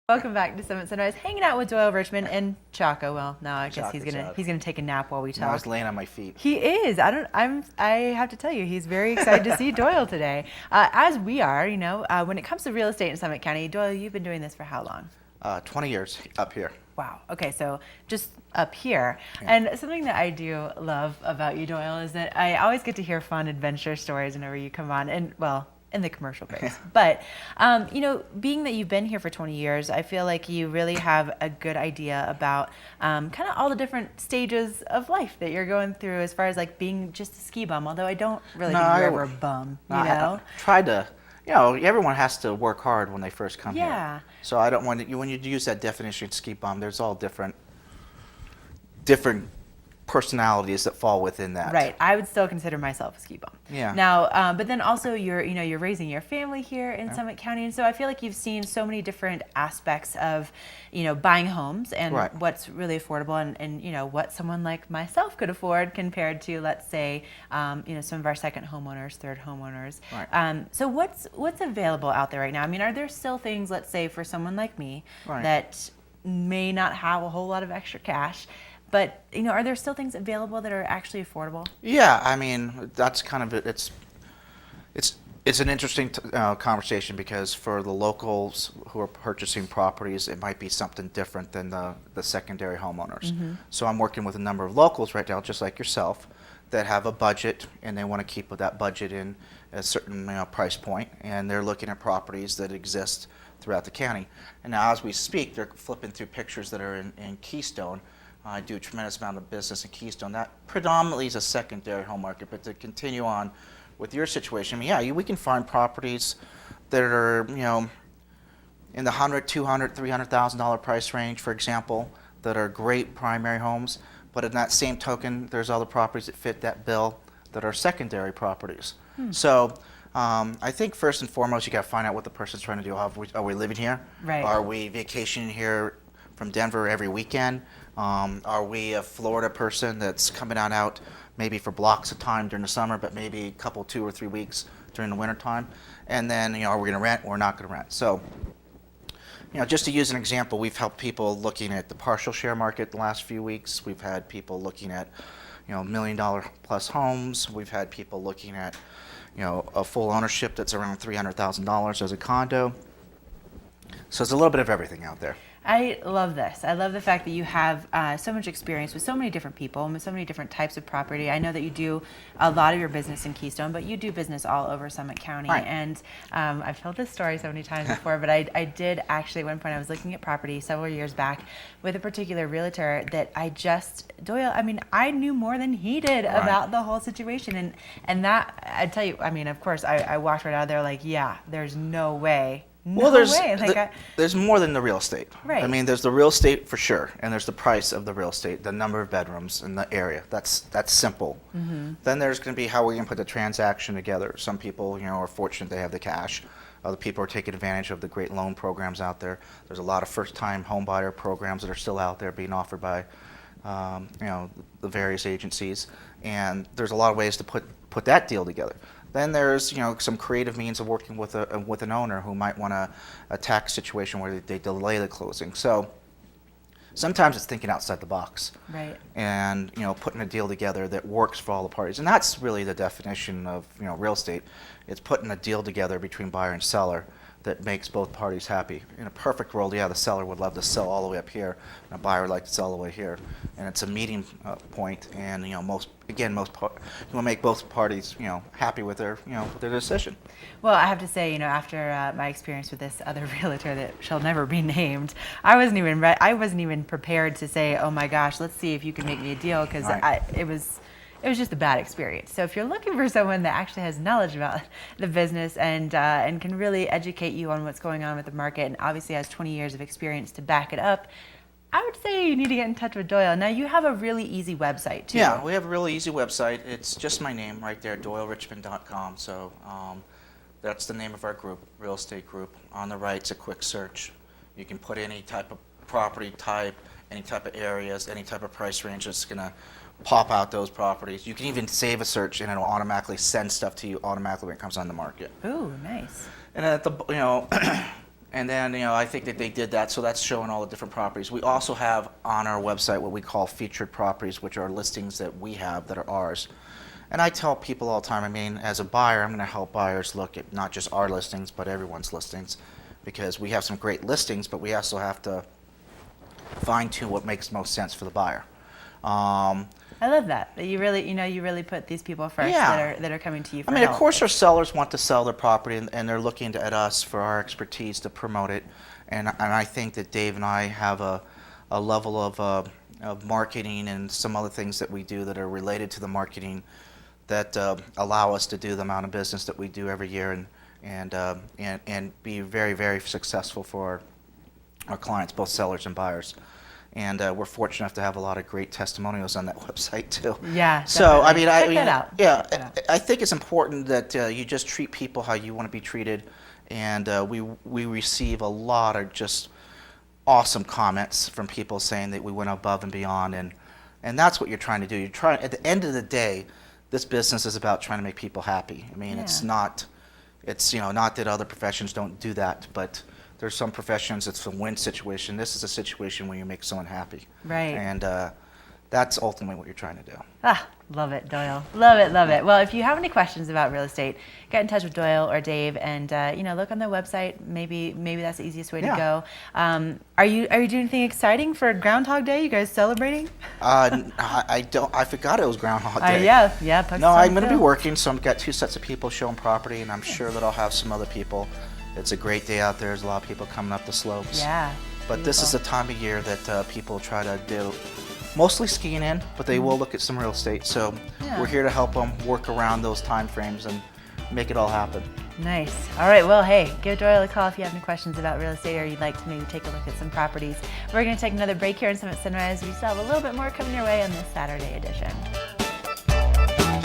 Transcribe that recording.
Welcome back to Summit Sunrise. Hanging out with Doyle Richmond and Chaco. Well, no, I guess Chocolate he's gonna take a nap while we No, I talk. was laying on my feet. He is. I have to tell you, he's very excited to see Doyle today, as we are. When it comes to real estate in Summit County, Doyle, you've been doing this for how long? 20 years up here. Wow. Okay, so just up here. Yeah. And something that I do love about you, Doyle, is that I always get to hear fun adventure stories whenever you come on, and well, in the commercial base. But, being that you've been here for 20 years, I feel like you really have a good idea about kind of all the different stages of life that you're going through as far as like being just a ski bum, although I don't really think you're ever a bum, I tried to, everyone has to work hard when they first come Yeah. here. So I don't want when you use that definition, ski bum, there's all different personalities that fall within that. Right. I would still consider myself a ski bum. Yeah. Now, but then also you're raising your family here in Summit County, and so I feel like you've seen so many different aspects of, buying homes and Right. what's really affordable and what someone like myself could afford compared to, let's say, some of our second homeowners, third homeowners. Right. So what's available out there right now? I mean, are there still things, let's say, for someone like me Right. that may not have a whole lot of extra cash? But, are there still things available that are actually affordable? Yeah, I mean, that's kind of it. It's an interesting conversation because for the locals who are purchasing properties, it might be something different than the secondary homeowners. So I'm working with a number of locals right now, just like yourself, that have a budget and they want to keep that budget in a certain price point, and they're looking at properties that exist throughout the county. And now as we speak, they're flipping through pictures that are in Keystone. I do a tremendous amount of business in Keystone. That predominantly is a secondary home market, but to continue on with your situation, I mean, yeah, we can find properties that are, in the $100,000, $200,000, $300,000 price range, for example, that are great primary homes. But in that same token, there's other properties that fit that bill that are secondary properties. So I think first and foremost, you got to find out what the person's trying to do. Are we living here? Right. Are we vacationing here from Denver every weekend? Are we a Florida person that's coming out maybe for blocks of time during the summer, but maybe a couple, 2 or 3 weeks during the winter time? And then, are we going to rent or not going to rent? So, just to use an example, we've helped people looking at the partial share market the last few weeks. We've had people looking at, $1 million plus homes. We've had people looking at, a full ownership that's around $300,000 as a condo. So it's a little bit of everything out there. I love this. I love the fact that you have so much experience with so many different people and with so many different types of property. I know that you do a lot of your business in Keystone, but you do business all over Summit County. Right. And I've told this story so many times before, but I did actually, at one point, I was looking at property several years back with a particular realtor that Doyle, I mean, I knew more than he did Right. about the whole situation. And that, I tell you, I mean, of course, I walked right out of there like, yeah, there's no way. No way. There's more than the real estate. Right. I mean, there's the real estate for sure, and there's the price of the real estate, the number of bedrooms in the area. That's simple. Then there's going to be how we're going to put the transaction together. Some people, are fortunate they have the cash. Other people are taking advantage of the great loan programs out there. There's a lot of first-time home buyer programs that are still out there being offered by, the various agencies. And there's a lot of ways to put that deal together. Then there's some creative means of working with an owner who might want to attack a situation where they delay the closing. So sometimes it's thinking outside the box, Right. and putting a deal together that works for all the parties. And that's really the definition of real estate. It's putting a deal together between buyer and seller that makes both parties happy. In a perfect world, yeah, the seller would love to sell all the way up here, and a buyer would like to sell all the way here. And it's a meeting point, and you want to make both parties happy with their their decision. Well, I have to say, after my experience with this other realtor that shall never be named, I wasn't even prepared to say, oh my gosh, let's see if you can make me a deal, because Right. it was just a bad experience. So if you're looking for someone that actually has knowledge about the business and can really educate you on what's going on with the market, and obviously has 20 years of experience to back it up, I would say you need to get in touch with Doyle. Now, you have a really easy website, too. Yeah, we have a really easy website. It's just my name right there, doylerichmond.com. So that's the name of our group, real estate group. On the right, it's a quick search. You can put any type of property type, any type of areas, any type of price range. It's going to pop out those properties. You can even save a search, and it'll automatically send stuff to you automatically when it comes on the market. Ooh, nice. And at the And then, I think that they did that, so that's showing all the different properties. We also have on our website what we call featured properties, which are listings that we have that are ours. And I tell people all the time, as a buyer, I'm going to help buyers look at not just our listings, but everyone's listings, because we have some great listings, but we also have to fine-tune what makes most sense for the buyer. I love that you really put these people first that are coming to you for of help. course our sellers want to sell their property, and they're looking at us for our expertise to promote it. And I think that Dave and I have a level of marketing and some other things that we do that are related to the marketing that allow us to do the amount of business that we do every year and be very, very successful for our clients, both sellers and buyers. And we're fortunate enough to have a lot of great testimonials on that website too. Yeah. So definitely. Check that out. Yeah, I think it's important that you just treat people how you want to be treated, and we receive a lot of just awesome comments from people saying that we went above and beyond, and that's what you're trying to do. You're trying. At the end of the day, this business is about trying to make people happy. It's not that other professions don't do that, but there's some professions it's a win situation. This is a situation where you make someone happy. Right. And that's ultimately what you're trying to do. Love it, Doyle. Love it, love it. Well, if you have any questions about real estate, get in touch with Doyle or Dave, and look on their website. Maybe that's the easiest way to go. Are you doing anything exciting for Groundhog Day? You guys celebrating? I don't. I forgot it was Groundhog Day. Yeah. No, I'm going to be working, so I've got 2 sets of people showing property, and I'm sure that I'll have some other people. It's a great day out there. There's a lot of people coming up the slopes. Yeah. But this is the time of year that people try to do mostly skiing in, but they will look at some real estate. So we're here to help them work around those time frames and make it all happen. Nice. All right. Well, hey, give Doyle a call if you have any questions about real estate or you'd like to maybe take a look at some properties. We're going to take another break here in Summit Sunrise. We still have a little bit more coming your way on this Saturday edition.